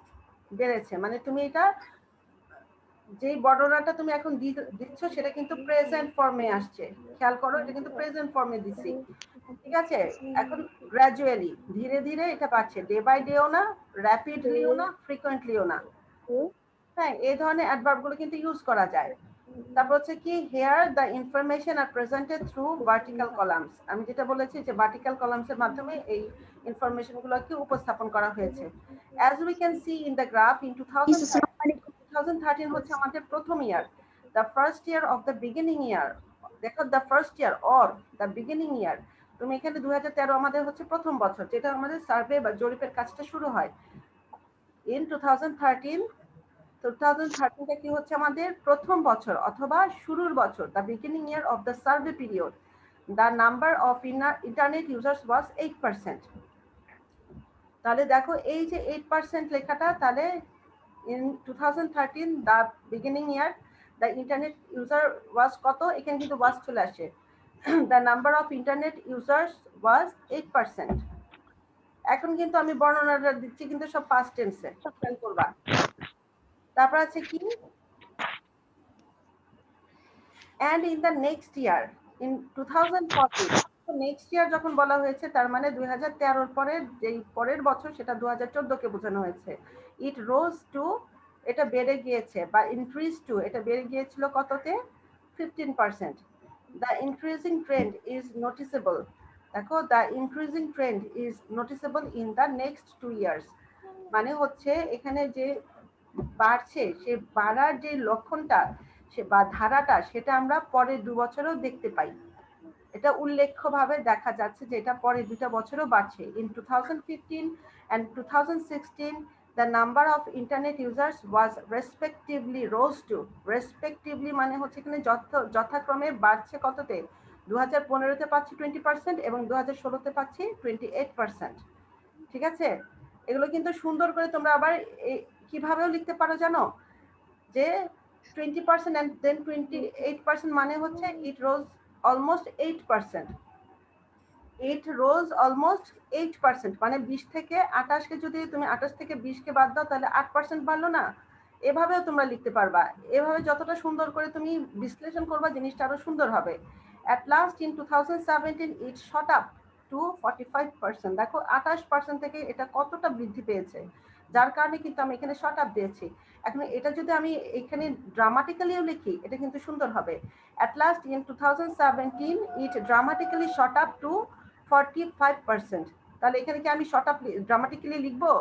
বেড়েছে, মানে তুমি এটা যেই বর্ণনাটা তুমি এখন দিচ্ছ সেটা কিন্তু প্রেজেন্ট ফর্মে আসছে। খেয়াল করো, এটা কিন্তু প্রেজেন্ট ফর্মে দিচ্ছি। ঠিক আছে, এখন গ্র্যাজুয়ালি, ধীরে ধীরে এটা বাড়ছে, ডে বাই ডেও না, র্যাপিডলিও না, ফ্রিকোয়েন্টলিও না। হ্যাঁ, এই ধরনের অ্যাডভার্বগুলো কিন্তু ইউজ করা যায়। তারপর হচ্ছে কি, here the information are presented through vertical columns. আমি যেটা বলেছি যে ভার্টিক্যাল কলামসের মাধ্যমে এই ইনফরমেশন গুলোকে উপস্থাপন করা হয়েছে। As we can see in the graph, in 2013 হচ্ছে আমাদের প্রথম year, the first year of the beginning year. দেখো the first year or the beginning year, তুমি এখানে 2013 আমাদের হচ্ছে প্রথম বছর, যেটা আমাদের সার্ভে বা জরিপের কাজটা শুরু হয়। ইন 2013টা কি হচ্ছে আমাদের প্রথম বছর অথবা শুরুর বছর, the beginning year of the survey period, the number of internet users was 8%। তাহলে দেখো এই যে 8% লেখাটা, তাহলে in 2013 the beginning year the internet user was কত, এখানে কিন্তু ওয়াজ চলে আসে, the number of internet users was 8%। এখন কিন্তু আমি বর্ণনাটা দিচ্ছি কিন্তু সব পাস্ট টেন্সে, খেয়াল করবা। তারপর আছে কি, and in the next year in 2014, next year যখন বলা হয়েছে তার মানে 2013 পরের যেই পরের বছর সেটা 2014 কে বোঝানো হয়েছে। ইট রোজ টু, এটা বেড়ে গিয়েছে, বা ইনক্রিজ টু, এটা বেড়ে গিয়েছিল কততে, 15%। The increasing trend is noticeable, দেখো the increasing trend is noticeable in the next 2 years, মানে হচ্ছে এখানে যে বাড়ছে, সে বাড়ার যে লক্ষণটা, সে বা ধারাটা, সেটা আমরা পরের 2 বছরেও দেখতে পাই। এটা উল্লেখ্যভাবে দেখা যাচ্ছে যে এটা পরের 2টা বছরও বাড়ছে। In 2015 and 2016 the number of internet users was respectively rose to, respectively মানে হচ্ছে এখানে যথাক্রমে বাড়ছে কততে, 2015 তে পাচ্ছি 20% এবং 2016 তে পাচ্ছি 28%। ঠিক আছে, এগুলো কিন্তু সুন্দর করে তোমরা আবার কিভাবেও লিখতে পারো জানো, যে 20% and then 28% মানে হচ্ছে it rose almost 8%, it rose almost 8%, মানে 20 থেকে 28কে যদি তুমি 28 থেকে 20কে বাদ দাও তাহলে 8% বাড়লো না। এভাবেও তোমরা লিখতে পারবা, এভাবে যতটা সুন্দর করে তুমি বিশ্লেষণ করবা জিনিসটা আরো সুন্দর হবে। At last in 2017 it shot up to 45%। দেখো 28% থেকে এটা কতটা বৃদ্ধি পেয়েছে, যার কারণে কিন্তু আমি এখানে শট আপ দিয়েছি। এখন এটা যদি আমি এখানে ড্রামাটিক্যালিও লিখি এটা কিন্তু সুন্দর হবে। At last in 2017 it dramatically shot up to 45%। তাহলে এখানে কি আমি শট আপ ড্রামাটিক্যালি লিখবো?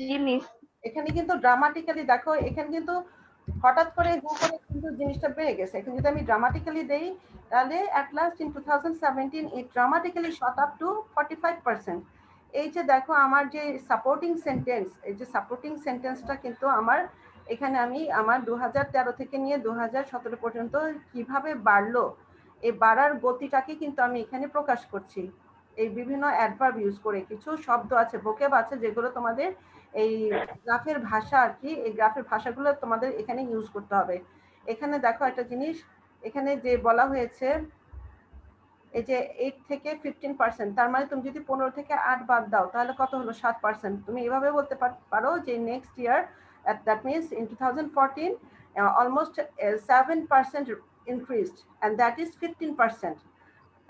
জি মিস। এখানে কিন্তু ড্রামাটিক্যালি দেখো, এখানে কিন্তু হঠাৎ করে হু করে কিন্তু জিনিসটা বেড়ে গেছে। এখন যদি আমি ড্রামাটিক্যালি দেই তাহলে at last in 2017 it dramatically shot up to 45%। এই যে দেখো আমার যে সাপোর্টিং সেন্টেন্স, এই যে সাপোর্টিং সেন্টেন্সটা কিন্তু আমার এখানে আমি আমার 2013 থেকে নিয়ে 2017 পর্যন্ত কিভাবে বাড়লো, এই বাড়ার গতিটাকে কিন্তু আমি এখানে প্রকাশ করছি এই বিভিন্ন অ্যাডভার্ব ইউজ করে। কিছু শব্দ আছে, ভোকেব আছে, যেগুলো তোমাদের এই গ্রাফের ভাষা আর কি, এই গ্রাফের ভাষাগুলো তোমাদের এখানে ইউজ করতে হবে। এখানে দেখো একটা জিনিস, এখানে যে বলা হয়েছে এই যে 8 থেকে 15%, তার মানে তুমি যদি 15 থেকে 8 বাদ দাও তাহলে কত হলো? 7%। তুমি এভাবে বলতে পারো যে next year, that means in 2014 almost 7% increased and that is 15%,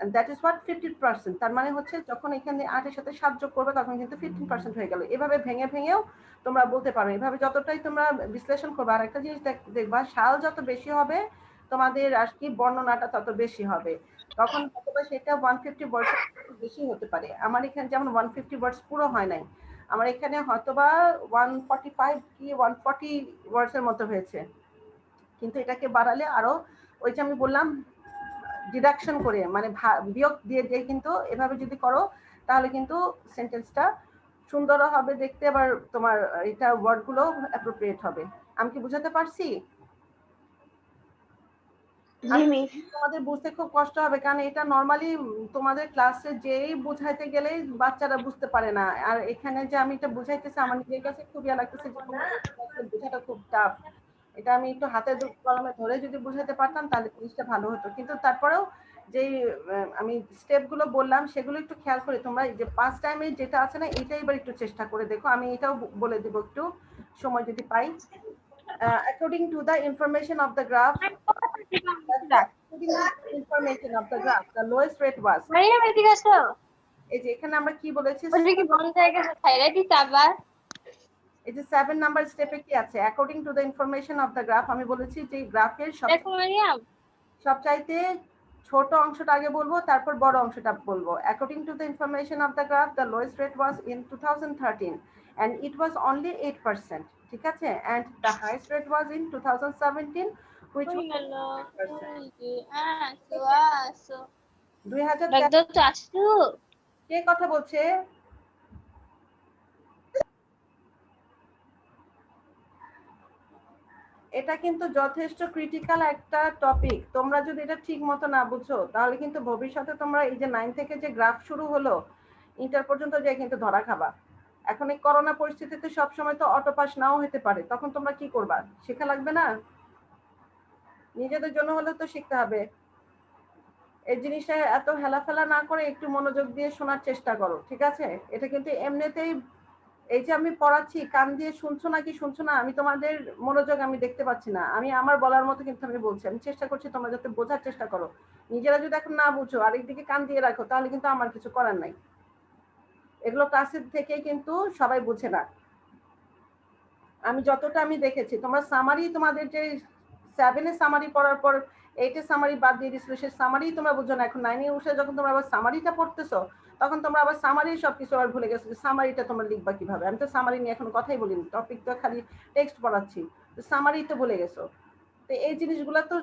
and that is what 15%। তার মানে হচ্ছে যখন এখানে 8 এর সাথে 7 যোগ করবে তখন কিন্তু 15% হয়ে গেল। এভাবে ভেঙে ভেঙেও তোমরা বলতে পারো। এভাবে যতটাই তোমরা বিশ্লেষণ করবে, আর একটা জিনিস দেখবা, সাল যত বেশি হবে তোমাদের আর কি বর্ণনাটা তত বেশি হবে। তখন হয়তোবা সেটা 150 ওয়ার্ডস বেশি হতে পারে। আমার এখানে যেমন 150 ওয়ার্ডস পুরো হয় নাই, আমার এখানে হয়তোবা 145 কি 140 ওয়ার্ডস এর মতো হয়েছে। কিন্তু এটাকে বাড়ালে আরো, ওই যে আমি বললাম ডিডাকশন করে, মানে বিয়োগ দিয়ে দিয়ে কিন্তু এভাবে যদি করো তাহলে কিন্তু সেন্টেন্সটা সুন্দর হবে দেখতে, আবার তোমার এটা ওয়ার্ড গুলো অ্যাপ্রোপ্রিয়েট হবে। আমি কি বুঝাতে পারছি? জি মিস। তোমাদের বুঝতে খুব কষ্ট হবে, কারণ এটা নরমালি তোমাদের ক্লাসে যেই বুঝাইতে গেলেই বাচ্চারা বুঝতে পারে না। আর এখানে যে আমি এটা বুঝাইতেছি আমার নিজের কাছে খুব ইয়া লাগতেছে যে বোঝাটা খুব টাফ। এটা আমি একটু হাতে কলমে ধরে যদি বুঝাতে পারতাম তাহলে জিনিসটা ভালো হতো। কিন্তু তারপরেও যেই আমি স্টেপগুলো বললাম সেগুলো একটু খেয়াল করে তোমরা যে পাঁচ টাইমে যেটা আছে না এটা এবার একটু চেষ্টা করে দেখো। আমি এটাও বলে দেবো একটু সময় যদি পাই। According to the information of the graph, information of the graph, the lowest rate was, Mariam এদিকে আসো। এই যে এখানে আমরা কি বলেছি, ওটা কি বন্ধ জায়গা ছাইরা দিতে আবার? এই যে 7 নাম্বার স্টেপে কি আছে, according to the information of the graph, আমি বলেছি যে গ্রাফের দেখো মারিয়াম, সবচাইতে ছোট অংশটা আগে বলবো তারপর বড় অংশটা বলবো। According to the information of the graph, the lowest rate was in 2013 and it was only 8%, ঠিক আছে, and the highest rate was in 2017 which was 8%। 2013 একদম তো আসো। কে কথা বলছে? এটা কিন্তু যথেষ্ট ক্রিটিক্যাল একটা টপিক। তোমরা যদি এটা ঠিক মতো না বুঝো তাহলে কিন্তু ভবিষ্যতে তোমরা এই যে 9 থেকে যে গ্রাফ শুরু হলো ইন্টার পর্যন্ত যে কিন্তু ধরা খাবা। এখন এই করোনা পরিস্থিতিতে সবসময় তো অটো পাস নাও হতে পারে, তখন তোমরা কি করবা? শেখা লাগবে না? নিজেদের জন্য হলেও তো শিখতে হবে। এই জিনিসটা এত হেলাফেলা না করে একটু মনোযোগ দিয়ে শোনার চেষ্টা করো, ঠিক আছে? এটা কিন্তু এমনিতেই, এই যে আমি পড়াচ্ছি কান দিয়ে শুনছো নাকি শুনছো না আমি তোমাদের মনোযোগ আমি দেখতে পাচ্ছি না। আমি আমার বলার মতো কিন্তু আমি বলছি, আমি চেষ্টা করছি তোমরা যাতে বোঝার চেষ্টা করো। নিজেরা যদি এখন না বুঝো আরেকদিকে কান দিয়ে রাখো তাহলে কিন্তু আমার কিছু করার নাই। এগুলো ক্লাসের থেকে কিন্তু সবাই বুঝে না। আমি যতটা আমি দেখেছি তোমরা সামারি, তোমাদের যে 7 এ সামারি পড়ার পর 8 এ সামারি বাদ দিয়ে দিছিল, সেই সামারি তোমরা বুঝো না। এখন 9 এ উঠে যখন তোমরা আবার সামারিটা পড়তেছো তখন তোমরা আবার সামারি সবকিছু আবার ভুলে গেছো। সামারিটা তোমরা লিখবা কিভাবে? আমি তো সামারি নিয়ে এখন কথাই বলিনি, টপিক তো খালি টেক্সট পড়াচ্ছি, তো সামারি তো ভুলে গেছো। তো এই জিনিসগুলো তো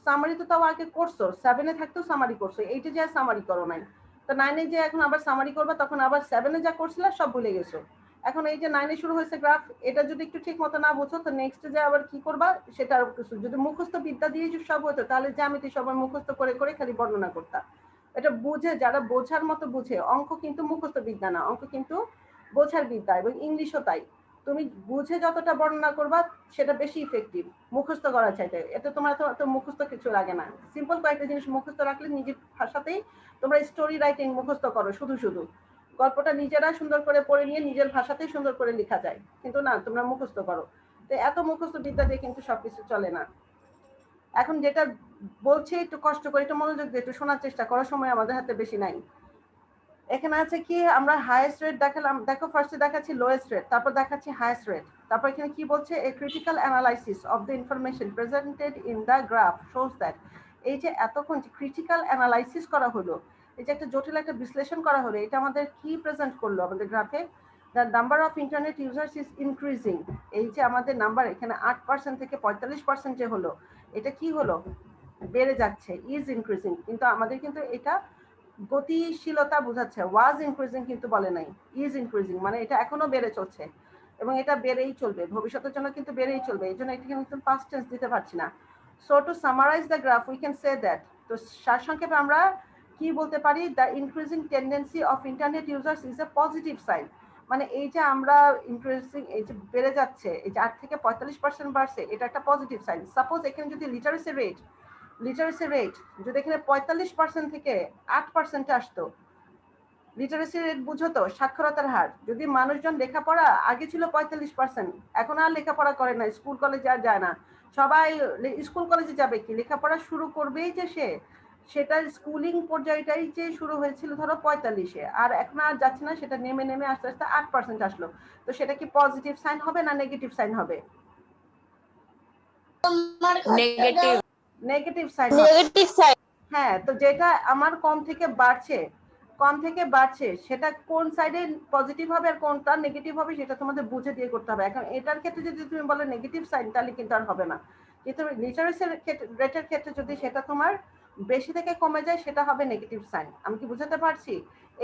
সামারি তো তাও আগে করছো, 7 এ থাকতেও সামারি করছো, 8 এ যা সামারি করো নাই, তো 9 এ যে এখন আবার সামারি করবা তখন আবার 7 এ যা করছিলে সব ভুলে গেছো। এখন এই যে 9 এ শুরু হয়েছে গ্রাফ, এটা যদি একটু ঠিক মতো না বুঝো তো নেক্সট যে আবার কি করবা সেটা আর কিছু। যদি মুখস্থ বিদ্যা দিয়ে সব হতো তাহলে জ্যামিতি সবাই মুখস্থ করে করে খালি বর্ণনা করতা। এটা বুঝে, যারা বোঝার মতো বুঝে, অঙ্ক কিন্তু মুখস্থ বিদ্যা না, অঙ্ক কিন্তু বোঝার বিদ্যা, এবং ইংলিশও তাই। তুমি বুঝে যতটা বর্ণনা করবা সেটা বেশি ইফেক্টিভ মুখস্থ করা চাইতে। এতে তোমার তো মুখস্থ কিছু লাগে না, সিম্পল কয়েকটা জিনিস মুখস্থ রাখলে নিজের ভাষাতেই তোমরা স্টোরি রাইটিং মুখস্থ করো, শুধু শুধু গল্পটা নিজেরা সুন্দর করে পড়ে নিয়ে নিজের ভাষাতেই সুন্দর করে লেখা যায়, কিন্তু না তোমরা মুখস্থ করো। তো এত মুখস্থ বিদ্যা দিয়ে কিন্তু সবকিছু চলে না। এখন যেটা বলছে একটু কষ্ট করে একটু মনোযোগ দিয়ে একটু শোনার চেষ্টা করার সময় আমাদের হাতে বেশি নাই। এখানে আছে কি আমরা হাইয়েস্ট রেট দেখালাম, দেখো ফার্স্টে দেখাচ্ছি লোয়েস্ট রেট, তারপর দেখাচ্ছি হাইয়েস্ট রেট, তারপর এখানে কি বলছে a critical analysis of the information presented in the graph shows that, এই যে এতক্ষণ যে ক্রিটিক্যাল অ্যানালাইসিস করা হলো, এই যে একটা জটিল একটা বিশ্লেষণ করা হলো, এটা আমাদের কি প্রেজেন্ট করলো আমাদের গ্রাফে, the number of internet users is increasing, এই যে আমাদের নাম্বার এখানে 8% থেকে 45% যে হলো, এটা কি হলো বেড়ে যাচ্ছে, ইজ ইনক্রিজিং, কিন্তু আমাদের কিন্তু এটা গতিশীলতা বোঝাচ্ছে, ওয়াজ ইনক্রিজিং কিন্তু বলে নাই, ইজ ইনক্রিজিং, মানে এটা এখনো বেড়ে চলছে এবং এটা বেড়েই চলবে, ভবিষ্যতের জন্য কিন্তু বেড়েই চলবে, এই জন্য এটাকে কিন্তু পাস্ট টেন্স দিতে পারছি না। So to summarise the graph we can say that, তো সারসংক্ষেপে আমরা কি বলতে পারি, the increasing tendency of internet users is a positive sign, মানে এই যে আমরা ইনক্রিজিং এই যে বেড়ে যাচ্ছে, এই যে 8 থেকে 45% বাড়ছে, এটা একটা পজিটিভ সাইন। সাপোজ এখানে যদি লিটারেসি রেট যদি এখানে 45% থেকে 8% আসতো, লিটারেসি রেট বুঝো তো, সাক্ষরতার হার, যদি মানুষজন লেখাপড়া আগে ছিল 45%, এখন আর লেখাপড়া করে না, স্কুল কলেজে আর যায় না, সবাই স্কুল কলেজে যাবে কি, লেখাপড়া শুরু করবেই যে সেটার স্কুলিং পর্যায়টাই যে শুরু হয়েছিল ধরো 45-এ, আর এখন আর যাচ্ছে না, সেটা নেমে নেমে আস্তে আস্তে 8% আসলো, তো সেটা কি পজিটিভ সাইন হবে না নেগেটিভ সাইন হবে? Negative. Negative sign. Negative side. হ্যাঁ, তো যেটা আমার কম থেকে বাড়ছে সেটা কোন সাইডে পজিটিভ হবে আর কোনটা নেগেটিভ হবে সেটা তোমাদের বুঝে দিয়ে করতে হবে। এখন এটার ক্ষেত্রে যদি তুমি বলো নেগেটিভ সাইন, তাহলে কিন্তু আর হবে না, কিন্তু লিটারেসি রেটের ক্ষেত্রে যদি সেটা তোমার বেশি থেকে কমে যায়, সেটা হবে নেগেটিভ সাইন। আমি কি বুঝাতে পারছি?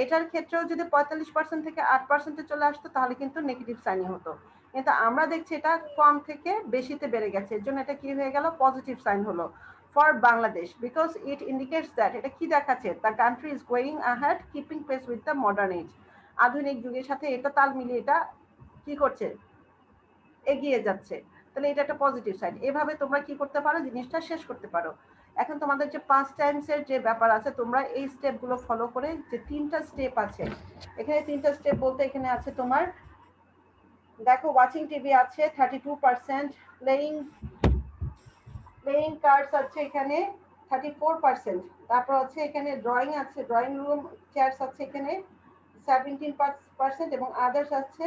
এটার ক্ষেত্রেও যদি 45% থেকে 8%-এ চলে আসতো, তাহলে কিন্তু নেগেটিভ সাইনই হতো, কিন্তু আমরা দেখছি এটা কম থেকে বেশিতে বেড়ে গেছে, এর জন্য এটা কি হয়ে গেল, পজিটিভ সাইন হলো for Bangladesh, because it indicates that এটা কি দেখাচ্ছে, the country is going ahead keeping pace with the modern age, আধুনিক যুগের সাথে এটা তাল মিলিয়ে এটা কি করছে, এগিয়ে যাচ্ছে, তাহলে এটা একটা পজিটিভ সাইড। এভাবে তোমরা কি করতে পারো, জিনিসটা শেষ করতে পারো। এখন তোমাদের যে পাস্ট টাইমসের যে ব্যাপার আছে, তোমরা এই স্টেপগুলো ফলো করে, যে 3টা স্টেপ আছে এখানে, 3টা স্টেপ বলতে এখানে আছে তোমার দেখো ওয়াচিং টিভি আছে 32%, প্লেইং কার্ডস আছে এখানে 34%, তারপর আছে এখানে ড্রয়িং আছে, ড্রয়িং রুম চেয়ারস আছে এখানে 17% এবং আদার্স আছে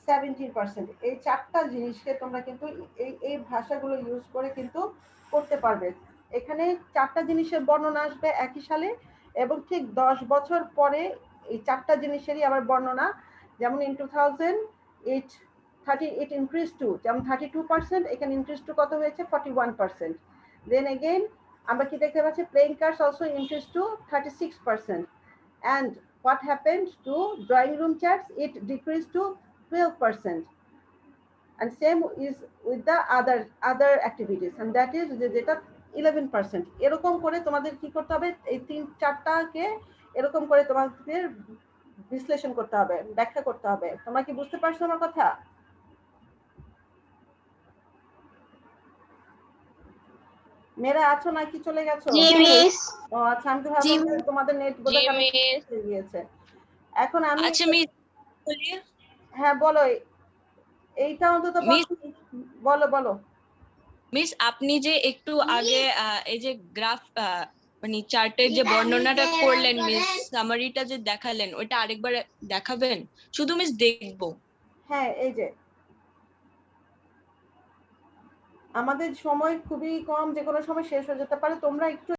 17%। এই 4টা জিনিসকে তোমরা কিন্তু এই ভাষাগুলো ইউজ করে কিন্তু করতে পারবে। এখানে 4টা জিনিসের বর্ণনা আসবে একই সালে, এবং ঠিক 10 বছর পরে এই 4টা জিনিসেরই আবার বর্ণনা, যেমন ইন 2000 it increased to, যেমন 32%, এখানে ইনক্রিজ টু কত হয়েছে 41%। দেন এগেইন আমরা কি দেখতে পাচ্ছি, playing cards also increase two 36%, and what happened to drawing room chairs, it decreased to 12%, and same is with the other activities, and that is যেটা 11%। এরকম করে তোমাদের কি করতে হবে, এই 3-4টাকে এরকম করে তোমাদের বিশ্লেষণ করতে হবে, ব্যাখ্যা করতে হবে। তোমরা কি বুঝতে পারছো আমার কথা? মেয়েরা আছো নাকি চলে গেছো? জি মিস। ও আচ্ছা, আমি তো ভাবলাম যে তোমাদের নেট বোধহয় কানেক্ট হয়ে গিয়েছে। এখন আমি আচ্ছা মিস বলিয়ে, হ্যাঁ বলো, এইটা অন্তত বলো। মিস আপনি যে একটু আগে এই যে গ্রাফ মানে চার্টের যে বর্ণনাটা করলেন মিস, সামারিটা যে দেখালেন, ওইটা আরেকবার দেখাবেন? শুধু মিস দেখবো। হ্যাঁ, এই যে আমাদের সময় খুবই কম, যে কোনো সময় শেষ হয়ে যেতে পারে, তোমরা একটু